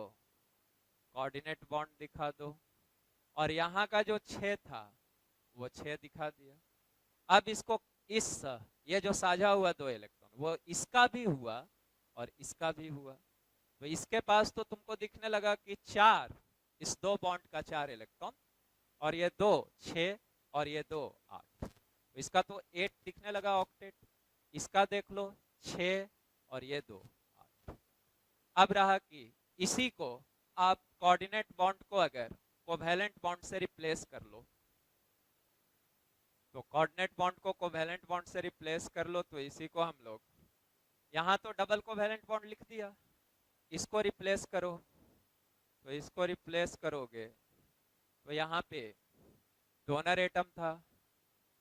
B: कोऑर्डिनेट बॉन्ड दिखा दो, और यहाँ का जो 6 था वो 6 दिखा दिया। अब इसको इस, ये जो साझा हुआ 2 इलेक्ट्रॉन, वो इसका भी हुआ और इसका भी हुआ, तो इसके पास तो तुमको दिखने लगा कि 4, इस 2 बॉन्ड का 4 इलेक्ट्रॉन, और ये 2 6 और ये 2 8, तो इसका तो 8 दिखने लगा ऑक्टेट। इसका देख लो 6 और ये 2 8। अब रहा कि इसी को आप कोऑर्डिनेट बॉन्ड को अगर कोवैलेंट बॉन्ड से रिप्लेस कर लो, तो कोऑर्डिनेट बॉन्ड को कोवैलेंट बॉन्ड से रिप्लेस कर लो, तो इसी को हम लोग, यहाँ तो डबल कोवैलेंट बॉन्ड लिख दिया, इसको रिप्लेस करो, तो इसको रिप्लेस करोगे तो यहाँ पे डोनर एटम था,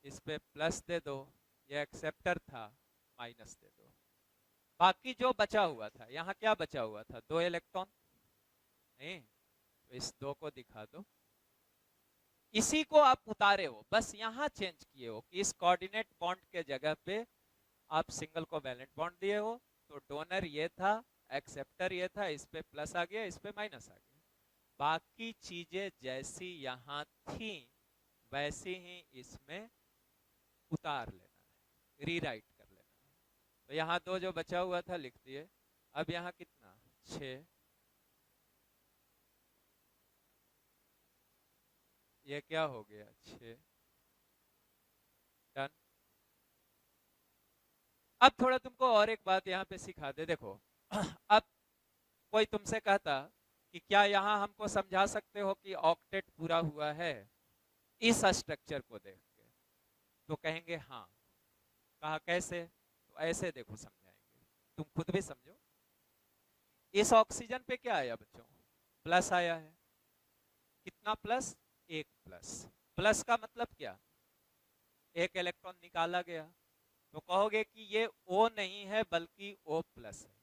B: इस पे प्लस दे दो, ये एक्सेप्टर था, माइनस दे दो। बाकी जो बचा हुआ था, यहाँ क्या बचा हुआ था, 2 इलेक्ट्रॉन नहीं, तो इस 2 को दिखा दो, इसी को आप उतारे हो, बस यहाँ चेंज किए हो कि इस कोऑर्डिनेट बॉन्ड के जगह पे आप सिंगल कोवैलेंट बॉन्ड दिए हो, तो डोनर ये था, एक्सेप्टर ये था, इस पे प्लस आ गया, इस पे माइनस आ गया। बाकी चीजें जैसी यहाँ थी वैसी ही इसमें उतार लेना है, रीराइट कर लेना है। तो यहाँ 2 जो बचा हुआ था लिख दिए, अब यहाँ कितना, 6, ये क्या हो गया, 6, डन। अब थोड़ा तुमको और एक बात यहाँ पे सिखा दे, देखो अब कोई तुमसे कहता कि क्या यहाँ हमको समझा सकते हो कि ऑक्टेट पूरा हुआ है इस स्ट्रक्चर को देख के, तो कहेंगे हाँ। कहा कैसे, तो ऐसे देखो समझाएंगे, तुम खुद भी समझो। इस ऑक्सीजन पे क्या आया बच्चों, प्लस आया है, कितना प्लस, 1 प्लस। प्लस का मतलब क्या, 1 इलेक्ट्रॉन निकाला गया, तो कहोगे कि ये O नहीं है बल्कि O प्लस है,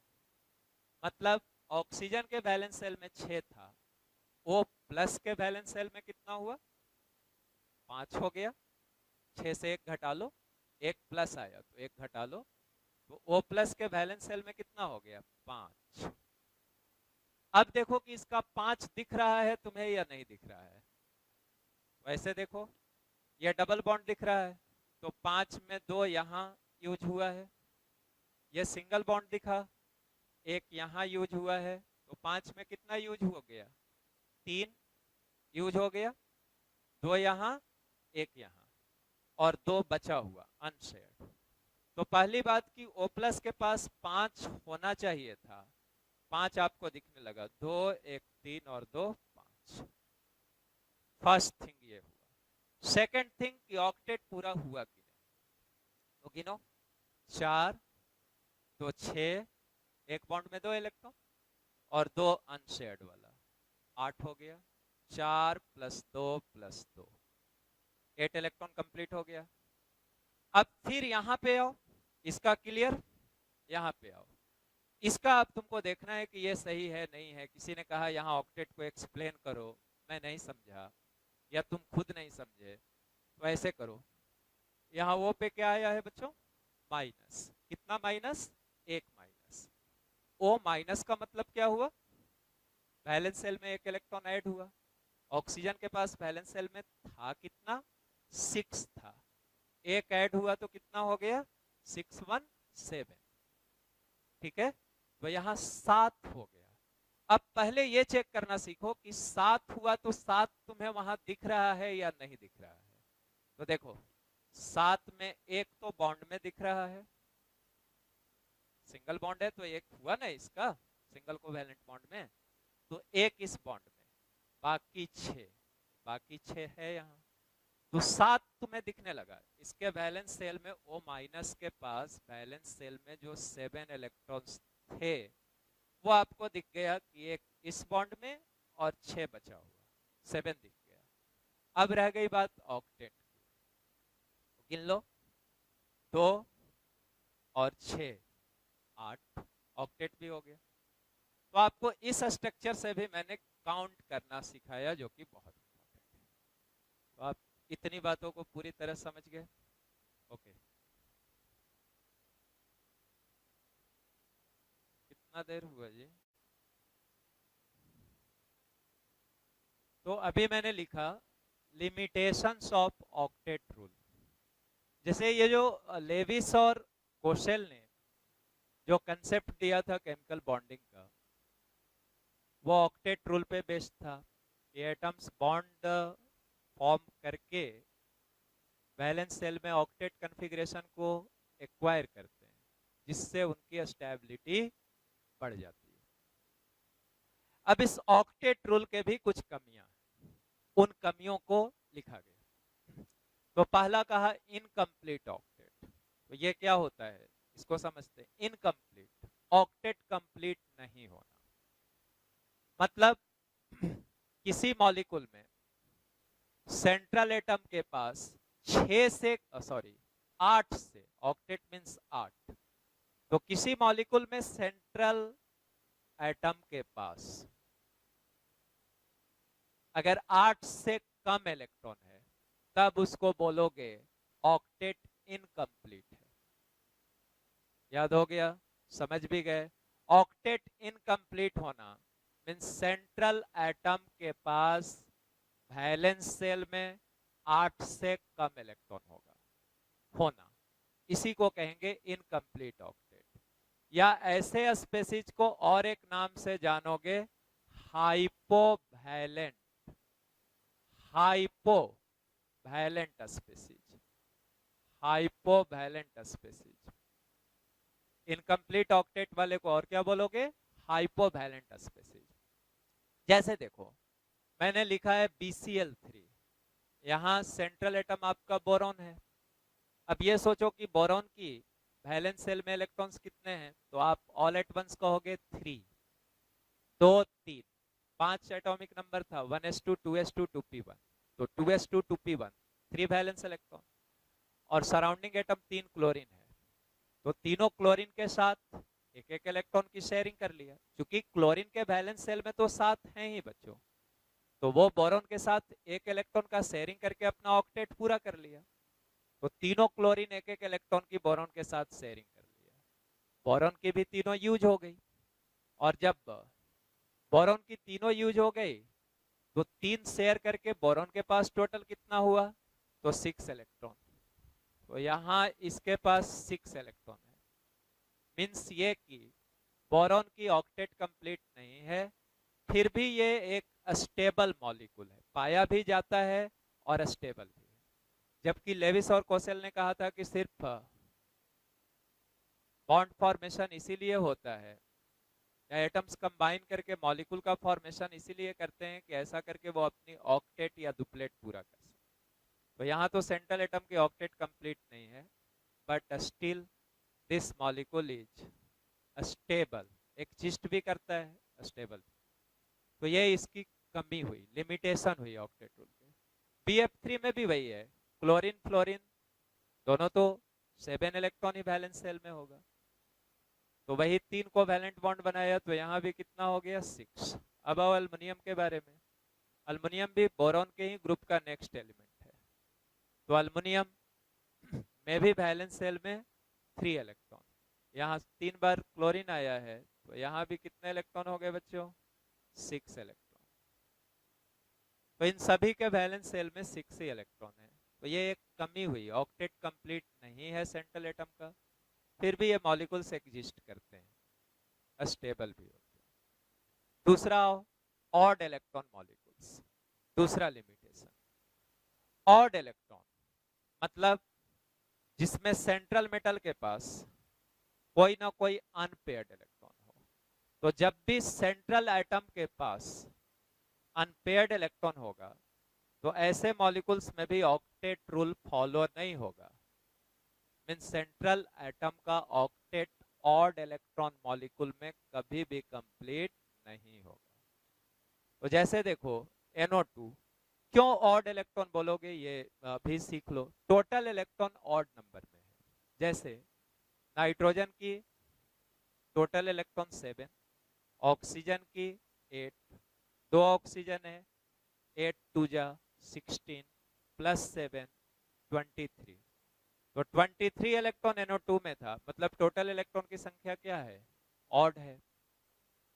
B: मतलब ऑक्सीजन के वैलेंस सेल में 6 था, O प्लस के वैलेंस सेल में कितना हुआ, 5 हो गया, 6 से 1 घटा लो, 1 प्लस आया तो 1 घटा लो, तो O प्लस के वैलेंस सेल में कितना हो गया, 5। अब देखो कि इसका 5 दिख रहा है तुम्हें या नहीं दिख रहा है, वैसे देखो ये डबल बॉन्ड दिख रहा है, तो 5 में 2 यहाँ यूज हुआ है, ये सिंगल बॉन्ड दिखा, 1 यहाँ यूज हुआ है, तो 5 में कितना यूज हो गया, 3 यूज हो गया, 2 यहाँ 1 यहाँ, और 2 बचा हुआ अनशेयर्ड। तो पहली बात कि O प्लस के पास 5 होना चाहिए था, 5 आपको दिखने लगा, 2 1 3 और 2 5, फर्स्ट थिंग ये हुआ। सेकेंड थिंग कि ऑक्टेट पूरा हुआ कि नहीं, तो गिनो 4, 2 6, एक बॉन्ड में 2 इलेक्ट्रॉन और 2 अनशेयर्ड वाला, 8 हो गया। 4 + 2 + 2, 8 इलेक्ट्रॉन कंप्लीट हो गया। अब फिर यहां पे आओ, इसका क्लियर, यहां पे आओ, इसका अब तुमको देखना है कि ये सही है नहीं है। किसी ने कहा यहाँ ऑक्टेट को एक्सप्लेन करो, मैं नहीं समझा या तुम खुद नहीं समझे, तो ऐसे करो। यहाँ वो पे क्या आया है बच्चों, माइनस, कितना माइनस, 1 माइनस। ओ माइनस का मतलब क्या हुआ, वैलेंस सेल में 1 इलेक्ट्रॉन ऐड हुआ। ऑक्सीजन के पास वैलेंस सेल में था कितना, 6 था, 1 ऐड हुआ तो कितना हो गया, 6 1 7, ठीक है। तो यहाँ 7 हो गया। अब पहले ये चेक करना सीखो कि 7 हुआ तो 7 तुम्हें वहां दिख रहा है या नहीं दिख रहा है। तो देखो 7 में 1 तो बॉन्ड में दिख रहा है, सिंगल बॉन्ड है तो 1 हुआ ना इसका, सिंगल कोवैलेंट बॉन्ड में, तो 1 इस बॉन्ड में, बाकी 6, बाकी 6 है यहाँ, तो 7 तुम्हें दिखने लगा। इसके वैलेंस सेल में O माइनस के पास वैलेंस सेल में जो 7 इलेक्ट्रॉन्स थे वो आपको दिख गया कि एक इस बॉन्ड में और 6 बचा हुआ, 7 दिख गया। अब रह गई बात ऑक्टेट की, गिन लो, 2 और 6 8, ऑक्टेट भी हो गया। तो आपको इस स्ट्रक्चर से भी मैंने काउंट करना सिखाया, जो कि बहुत इंपॉर्टेंट है। तो आप इतनी बातों को पूरी तरह समझ गए, ओके। कितना देर हुआ जी, तो अभी मैंने लिखा लिमिटेशंस ऑफ ऑक्टेट रूल। जैसे ये जो लेविस और कोशेल ने जो कंसेप्ट दिया था केमिकल बॉन्डिंग का, वो ऑक्टेट रूल पे बेस्ड था। ये एटम्स बॉन्ड फॉर्म करके वैलेंस सेल में ऑक्टेट कॉन्फ़िगरेशन को एक्वायर करते हैं, जिससे उनकी स्टेबिलिटी बढ़ जाती है। अब इस ऑक्टेट रूल के भी कुछ कमियां हैं, उन कमियों को लिखा गया। तो पहला कहा इनकम्प्लीट ऑक्टेट, तो ये क्या होता है इसको समझते हैं। इनकम्प्लीट ऑक्टेट कंप्लीट नहीं होना, मतलब किसी मॉलिक्यूल में सेंट्रल एटम के पास 8 से, ऑक्टेट मींस 8, तो किसी मॉलिक्यूल में सेंट्रल एटम के पास अगर 8 से कम इलेक्ट्रॉन है तब उसको बोलोगे ऑक्टेट इनकम्प्लीट है। याद हो गया, समझ भी गए। ऑक्टेट इनकम्प्लीट होना मींस सेंट्रल एटम के पास वैलेंस सेल में 8 से कम इलेक्ट्रॉन होना, इसी को कहेंगे इनकम्प्लीट ऑक्टेट। या ऐसे स्पेसीज को और एक नाम से जानोगे, हाइपोवैलेंट, हाइपोवैलेंट स्पेसीज, हाइपोवैलेंट स्पेसीज। इनकम्प्लीट ऑक्टेट वाले को और क्या बोलोगे, हाइपोवैलेंट स्पेसीज। जैसे देखो मैंने लिखा है BCl3, यहां सेंट्रल एटम आपका बोरॉन है। अब ये सोचो कि बोरॉन की वैलेंस सेल में इलेक्ट्रॉन्स कितने हैं, तो आप ऑल एट वंस कहोगे 3, 2 3, 5 एटॉमिक नंबर था, 1s2 2s2 2p1, तो 2s2 2p1 3 वैलेंस इलेक्ट्रॉन, और सराउंडिंग एटम 3 क्लोरीन है, तो तीनों क्लोरीन के साथ एक एक इलेक्ट्रॉन की शेयरिंग कर लिया। क्योंकि क्लोरीन के वैलेंस सेल में तो 7 हैं ही बच्चों, तो वो बोरॉन के साथ एक इलेक्ट्रॉन का शेयरिंग करके अपना ऑक्टेट पूरा कर लिया। तो तीनों क्लोरीन एक एक इलेक्ट्रॉन की बोरॉन के साथ शेयरिंग कर लिया, बोरॉन की भी तीनों यूज हो गई। और जब बोरॉन की तीनों यूज हो गई तो 3 शेयर करके बोरॉन के पास टोटल कितना हुआ, तो 6 इलेक्ट्रॉन। तो यहां इसके पास 6 इलेक्ट्रॉन है, मींस ये कि बोरॉन की ऑक्टेट कंप्लीट नहीं है, फिर भी ये एक स्टेबल मॉलिक्यूल है, पाया भी जाता है और स्टेबल भी है। जबकि लेविस और कोसेल ने कहा था कि सिर्फ बॉन्ड फॉर्मेशन इसीलिए होता है, या एटम्स कंबाइन करके मॉलिक्यूल का फॉर्मेशन इसीलिए करते हैं कि ऐसा करके वो अपनी ऑक्टेट या डुप्लेट पूरा कर सके। तो यहाँ तो सेंट्रल एटम की ऑक्टेट कंप्लीट नहीं है, but still this molecule is stable, exist भी करता है, स्टेबल। तो ये इसकी कमी हुई, लिमिटेशन हुई ऑक्टेट रूल के। BF3 में भी वही है, क्लोरीन फ्लोरीन दोनों तो 7 इलेक्ट्रॉन ही वैलेंस सेल में होगा, तो वही 3 को वैलेंट बॉन्ड बनाया, तो यहाँ भी कितना हो गया 6। अब आओ अल्युमिनियम के बारे में। अल्युमिनियम भी बोरॉन के ही ग्रुप का नेक्स्ट एलिमेंट है। तो अल्युमिनियम में भी वैलेंस सेल में 3 इलेक्ट्रॉन, यहाँ 3 बार क्लोरीन आया है, तो यहाँ भी कितने इलेक्ट्रॉन हो गए बच्चों 6 इलेक्ट्रॉन। तो इन सभी के वैलेंस सेल में 6 ही इलेक्ट्रॉन है। तो ये एक कमी हुई, ऑक्टेट कंप्लीट नहीं है सेंट्रल एटम का, फिर भी ये मॉलिक्यूल्स एग्जिस्ट करते हैं, स्टेबल भी होते हैं। दूसरा ऑड इलेक्ट्रॉन मॉलिक्यूल्स, दूसरा लिमिटेशन। ऑड इलेक्ट्रॉन मतलब जिसमें सेंट्रल मेटल के पास कोई ना कोई अनपेयर्ड इलेक्ट्रॉन हो। तो जब भी सेंट्रल एटम के पास अनपेयर्ड इलेक्ट्रॉन होगा, तो ऐसे मॉलिक्यूल्स में भी ऑक्टेट रूल फॉलो नहीं होगा। मीन सेंट्रल एटम का ऑक्टेट ऑड इलेक्ट्रॉन मॉलिक्यूल में कभी भी कंप्लीट नहीं होगा। तो जैसे देखो NO2, क्यों ऑड इलेक्ट्रॉन बोलोगे ये भी सीख लो। टोटल इलेक्ट्रॉन ऑड नंबर में है। जैसे नाइट्रोजन की टोटल इलेक्ट्रॉन 7, ऑक्सीजन की 8, 2 ऑक्सीजन है, 8 2 जा 16 प्लस 7 23। तो 23 इलेक्ट्रॉन NO2 में था, मतलब टोटल इलेक्ट्रॉन की संख्या क्या है, ऑड है।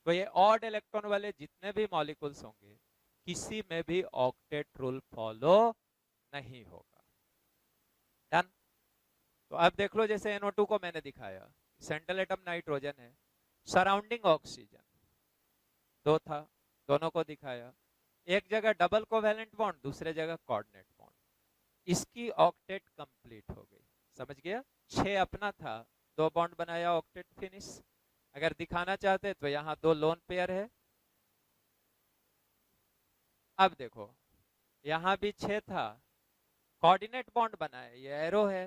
B: तो ये ऑड इलेक्ट्रॉन वाले जितने भी मॉलिक्यूल्स होंगे, किसी में भी ऑक्टेट रूल फॉलो नहीं होगा। डन। तो अब देख लो, जैसे NO2 को मैंने दिखाया, सेंट्रल एटम नाइट्रोजन है, सराउंडिंग ऑक्सीजन 2 था, दोनों को दिखाया। एक जगह डबल कोवैलेंट बॉन्ड, दूसरे जगह कोऑर्डिनेट बॉन्ड, इसकी ऑक्टेट कंप्लीट हो गई। समझ गया? 6 अपना था, 2 बॉन्ड बनाया, ऑक्टेट फिनिश। अगर दिखाना चाहते तो यहाँ 2 लोन पेयर है। अब देखो यहाँ भी 6 था, कोऑर्डिनेट बॉन्ड बनाया, ये एरो है,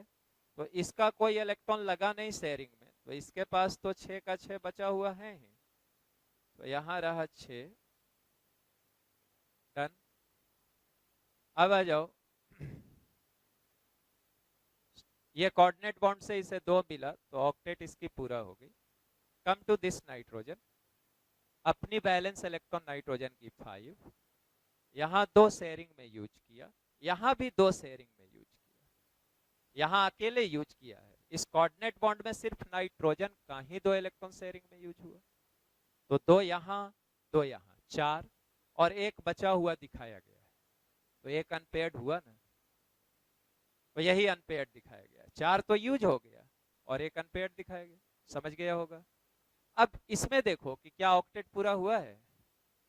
B: तो इसका कोई इलेक्ट्रॉन लगा नहीं शेयरिंग में, तो इसके पास तो 6 का 6 बचा हुआ है ही। तो यहाँ रहा 6। डन। अब आ जाओ, ये कोऑर्डिनेट बॉन्ड से इसे 2 मिला, तो ऑक्टेट इसकी पूरा हो गई। कम टू दिस नाइट्रोजन, अपनी बैलेंस इलेक्ट्रॉन नाइट्रोजन की 5, यहाँ 2 शेयरिंग में यूज किया, यहाँ भी 2 शेयरिंग में यूज किया, यहाँ अकेले यूज किया है। इस कोऑर्डिनेट बॉन्ड में सिर्फ नाइट्रोजन का ही 2 इलेक्ट्रॉन शेयरिंग में यूज हुआ, तो 2 यहाँ 2 यहाँ 4, और एक बचा हुआ दिखाया गया है, तो एक अनपेयर्ड हुआ ना, तो यही अनपेयर्ड दिखाया गया। 4 तो यूज हो गया और एक अनपेयर्ड दिखाया गया। समझ गया होगा? अब इसमें देखो कि क्या ऑक्टेट पूरा हुआ है,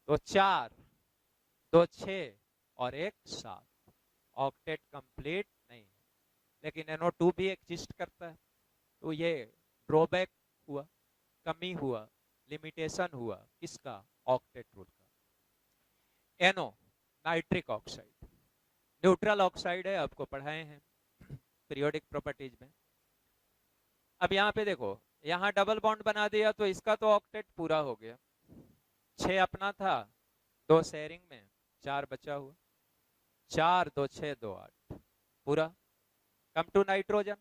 B: तो 4 2 6 और 1 7, ऑक्टेट कंप्लीट नहीं है। लेकिन NO2 भी एग्जिस्ट करता है, तो ये ड्रॉबैक हुआ, कमी हुआ, लिमिटेशन हुआ किसका, ऑक्टेट रूल का। NO nitric oxide, neutral oxide है, आपको पढ़ाए हैं पीरियोडिक प्रॉपर्टीज में। अब यहाँ पे देखो, यहाँ डबल बॉन्ड बना दिया, तो इसका तो ऑक्टेट पूरा हो गया। 6 अपना था, 2 शेयरिंग में, 4 बचा हुआ, 4 2 6 2 8 पूरा। कम टू नाइट्रोजन,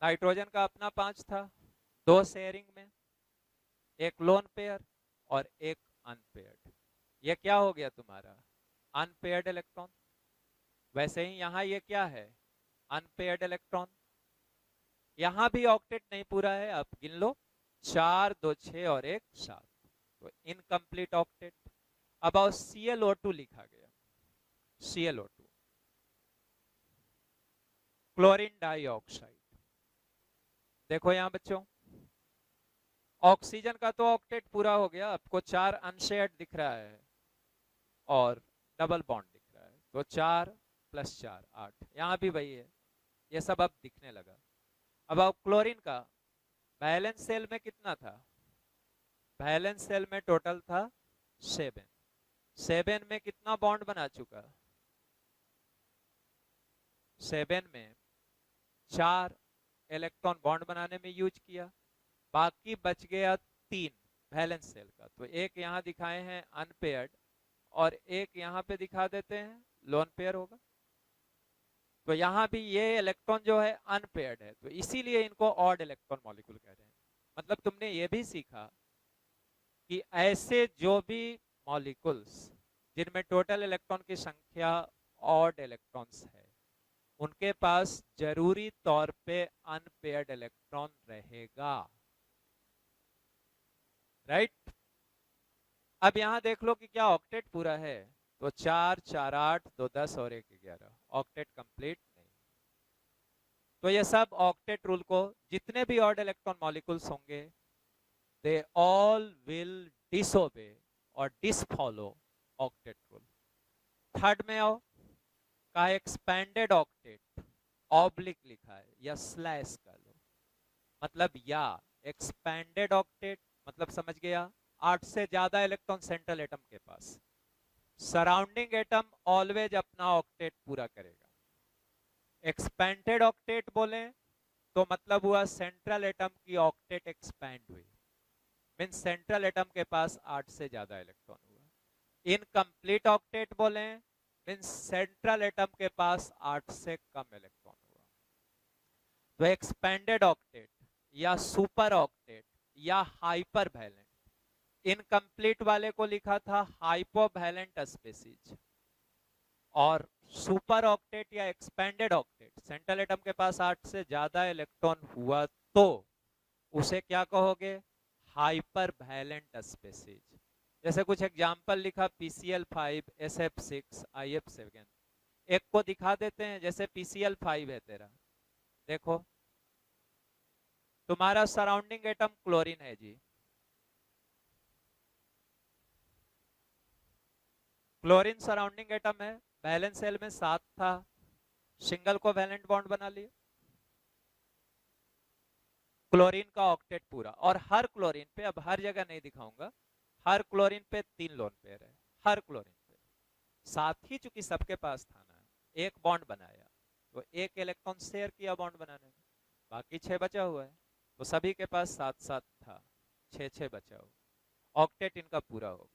B: नाइट्रोजन का अपना 5 था, 2 शेयरिंग में, एक लोन पेयर और एक अनपेयर्ड। ये क्या हो गया तुम्हारा, अनपेयर्ड इलेक्ट्रॉन। वैसे ही यहाँ ये क्या है, अनपेयर्ड इलेक्ट्रॉन। यहाँ भी ऑक्टेट नहीं पूरा है, आप गिन लो, 4 2 6 और 1 7, तो इनकम्प्लीट ऑक्टेट। अब आओ ClO2 लिखा गया, ClO2 क्लोरीन डाइऑक्साइड। देखो यहाँ बच्चों, ऑक्सीजन का तो ऑक्टेट पूरा हो गया, आपको 4 अनशेयर्ड दिख रहा है और डबल बॉन्ड दिख रहा है, तो 4 + 4 8, यहाँ भी वही है, ये सब अब दिखने लगा। अब आप क्लोरीन का बैलेंस सेल में कितना था, बैलेंस सेल में टोटल था 7 में कितना बॉन्ड बना चुका, 7 में 4 इलेक्ट्रॉन बॉन्ड बनाने में यूज किया, बाकी बच गया 3 वैलेंस शेल का। तो एक यहां दिखाए हैं अनपेयर्ड और एक यहां पे दिखा देते हैं लोन पेयर होगा। तो यहां भी ये इलेक्ट्रॉन जो है अनपेयर्ड है, तो इसीलिए इनको ऑड इलेक्ट्रॉन मॉलिक्यूल कह रहे हैं। मतलब तुमने ये भी सीखा कि ऐसे जो भी मॉलिक्यूल्स जिनमें टोटल इलेक्ट्रॉन की संख्या ऑड इलेक्ट्रॉन्स है, उनके पास जरूरी तौर पे अनपेयर्ड इलेक्ट्रॉन रहेगा, राइट। अब यहां देख लो कि क्या ऑक्टेट पूरा है, तो 4 4 8 2 10 और 1 11, ऑक्टेट कंप्लीट नहीं। तो ये सब ऑक्टेट रूल को, जितने भी ऑड इलेक्ट्रॉन मॉलिक्यूल्स होंगे, दे ऑल विल डिसोबे और डिसफॉलो ऑक्टेट रूल। थर्ड में आओ, का एक्सपेंडेड ऑक्टेट, ऑब्लिक लिखा है या स्लैश कर लो, मतलब या एक्सपेंडेड ऑक्टेट मतलब समझ गया 8 से ज्यादा इलेक्ट्रॉन सेंट्रल एटम के पास, सराउंडिंग एटम ऑलवेज अपना ऑक्टेट पूरा करेगा। एक्सपेंडेड ऑक्टेट बोले तो मतलब हुआ सेंट्रल एटम की ऑक्टेट एक्सपैंड हुई, मींस सेंट्रल एटम के पास 8 से ज्यादा इलेक्ट्रॉन हुआ। इनकम्प्लीट ऑक्टेट बोले मींस सेंट्रल एटम के पास 8 से कम इलेक्ट्रॉन हुआ। तो एक्सपेंडेड ऑक्टेट या सुपर ऑक्टेट या हाइपर वैलेंट, इनकम्प्लीट वाले को लिखा था हाइपोवैलेंट स्पीसीज, और सुपर ऑक्टेट या एक्सपेंडेड ऑक्टेट सेंट्रल एटम के पास 8 से ज्यादा इलेक्ट्रॉन हुआ तो उसे क्या कहोगे, हाइपर वैलेंट स्पीसीज। जैसे कुछ एग्जांपल लिखा PCl5, SF6, IF7, एक को दिखा देते हैं। जैसे PCl5 है तेरा, देखो तुम्हारा सराउंडिंग एटम क्लोरीन है जी, क्लोरीन सराउंडिंग एटम है, वैलेंस शेल में 7 था, सिंगल को वैलेंट बॉन्ड बना लिया, क्लोरीन का ऑक्टेट पूरा। और हर क्लोरीन पे, अब हर जगह नहीं दिखाऊंगा, हर क्लोरीन पे 3 लोन पेयर है, हर क्लोरीन पे। साथ ही चूंकि सबके पास था ना, एक बॉन्ड बनाया तो एक इलेक्ट्रॉन शेयर किया बॉन्ड बनाने में, बाकी 6 बचा हुआ है, तो सभी के पास 7 7 था, 6 6 बचा हुआ, ऑक्टेट इनका पूरा हो गया।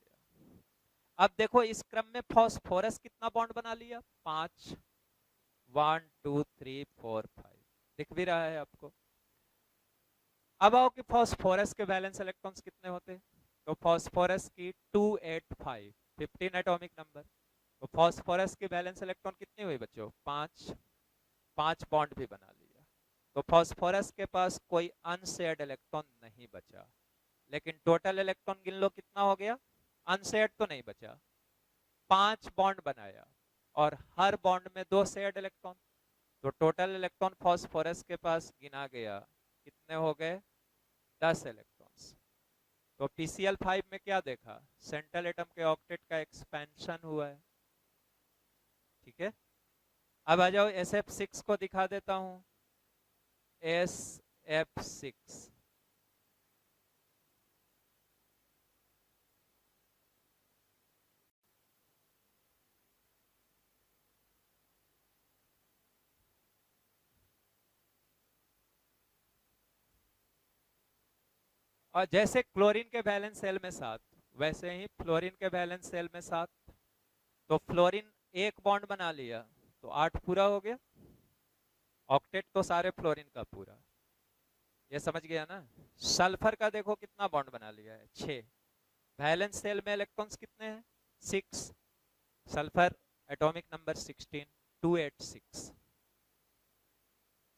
B: अब देखो इस क्रम में फॉस्फोरस कितना बॉन्ड बना लिया, 5, 1 2 3 4 5, दिख भी रहा है आपको। अब आओ कि फॉस्फोरस के वैलेंस इलेक्ट्रॉन्स कितने होते, तो फॉस्फोरस की 285, 15 एटॉमिक नंबर। तो फॉस्फोरस की वैलेंस इलेक्ट्रॉन कितनी हुई बच्चों, 5, 5 बॉन्ड भी बना लिया। तो फॉस्फोरस के पास कोई अनशेयर्ड इलेक्ट्रॉन नहीं बचा, लेकिन टोटल इलेक्ट्रॉन गिन लो कितना हो गया, अनशेयर्ड तो नहीं बचा, 5 बॉन्ड बनाया और हर बॉन्ड में 2 शेयर्ड इलेक्ट्रॉन, तो टोटल इलेक्ट्रॉन फॉस्फोरस के पास गिना गया कितने हो गए, 10 इलेक्ट्रॉन्स। तो PCl5 में क्या देखा, सेंट्रल एटम के ऑक्टेट का एक्सपेंशन हुआ है, ठीक है। अब आ जाओ SF6 को दिखा देता हूं, SF6 और जैसे क्लोरीन के वैलेंस शेल में 7, वैसे ही फ्लोरीन के वैलेंस शेल में 7। तो फ्लोरीन एक बॉन्ड बना लिया तो 8 पूरा हो गया, ऑक्टेट तो सारे फ्लोरीन का पूरा, ये समझ गया ना। सल्फर का देखो कितना बॉन्ड बना लिया है, 6, वैलेंस शेल में इलेक्ट्रॉन्स कितने हैं, 6, सल्फर एटॉमिक नंबर 16, 286,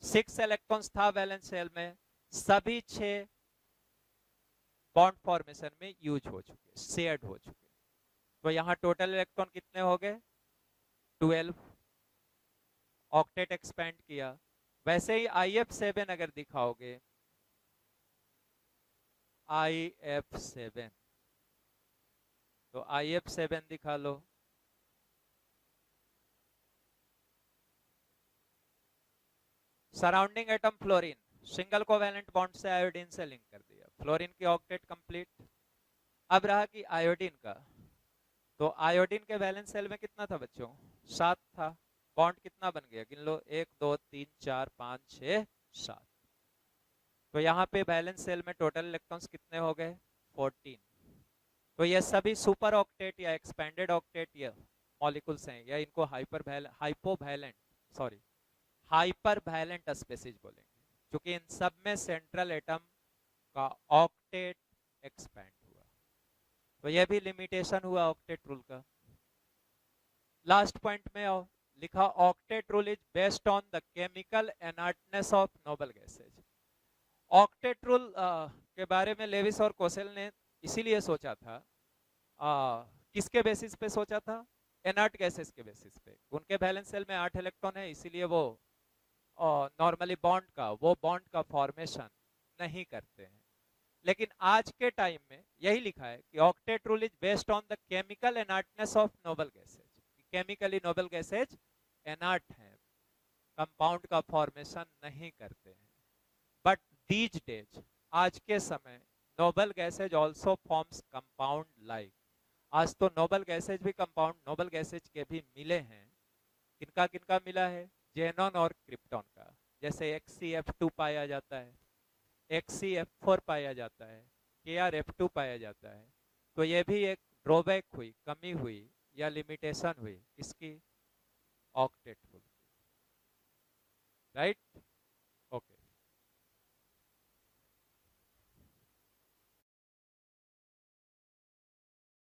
B: 6 इलेक्ट्रॉन्स था वैलेंस शेल में, सभी 6 बॉन्ड फॉर्मेशन में यूज हो चुके, शेयर्ड हो चुके। तो यहां टोटल इलेक्ट्रॉन कितने हो गए, 12, ऑक्टेट एक्सपेंड किया। वैसे ही IF7 अगर दिखाओगे, IF7, तो IF7 दिखा लो, surrounding atom fluorine, single covalent bond से आयोडीन से लिंक कर दिया, फ्लोरीन की ऑक्टेट कंप्लीट। अब रहा कि आयोडीन का, तो आयोडीन के वैलेंस शेल में कितना था बच्चों, 7 था, बॉन्ड कितना बन गया, गिन लो, 1 2 3 4 5 6 7। तो यहाँ पे वैलेंस शेल में टोटल इलेक्ट्रॉन्स कितने हो गए, 14। तो ये सभी सुपर ऑक्टेट या एक्सपेंडेड ऑक्टेट या मॉलिक्यूल्स हैं, या इनको हाइपर वैलेंट स्पेसीज बोलेंगे, क्योंकि इन सब में सेंट्रल एटम का ऑक्टेट एक्सपेंड हुआ। तो ये भी लिमिटेशन हुआ ऑक्टेट रूल का। लास्ट पॉइंट में आओ, लिखा octet rule is based on the chemical inertness of noble gases. Octet rule के बारे में लेविस और कोसेल ने इसीलिए सोचा था, किसके बेसिस पे सोचा था, इनर्ट गैसेस के बेसिस पे। उनके वैलेंस शेल में 8 इलेक्ट्रॉन है, इसीलिए वो नॉर्मली बॉन्ड का फॉर्मेशन नहीं करते हैं। लेकिन आज के टाइम में यही लिखा है कि octet rule is based on the chemical inertness of noble gases. Chemically noble gases inert हैं, कंपाउंड का फॉर्मेशन नहीं करते हैं। बट दीज डेज, आज के समय, noble gases also forms compound like. आज तो नोबल गैसेज भी कंपाउंड नोबल गैसेज के भी मिले हैं। किनका किनका मिला है, जेनॉन और क्रिप्टॉन का। जैसे XCF2 पाया जाता है, XCF4 पाया जाता है, KrF2 पाया जाता है। तो ये भी एक ड्रॉबैक हुई, कमी हुई या लिमिटेशन हुई इसकी, ऑक्टेट रूल, राइट।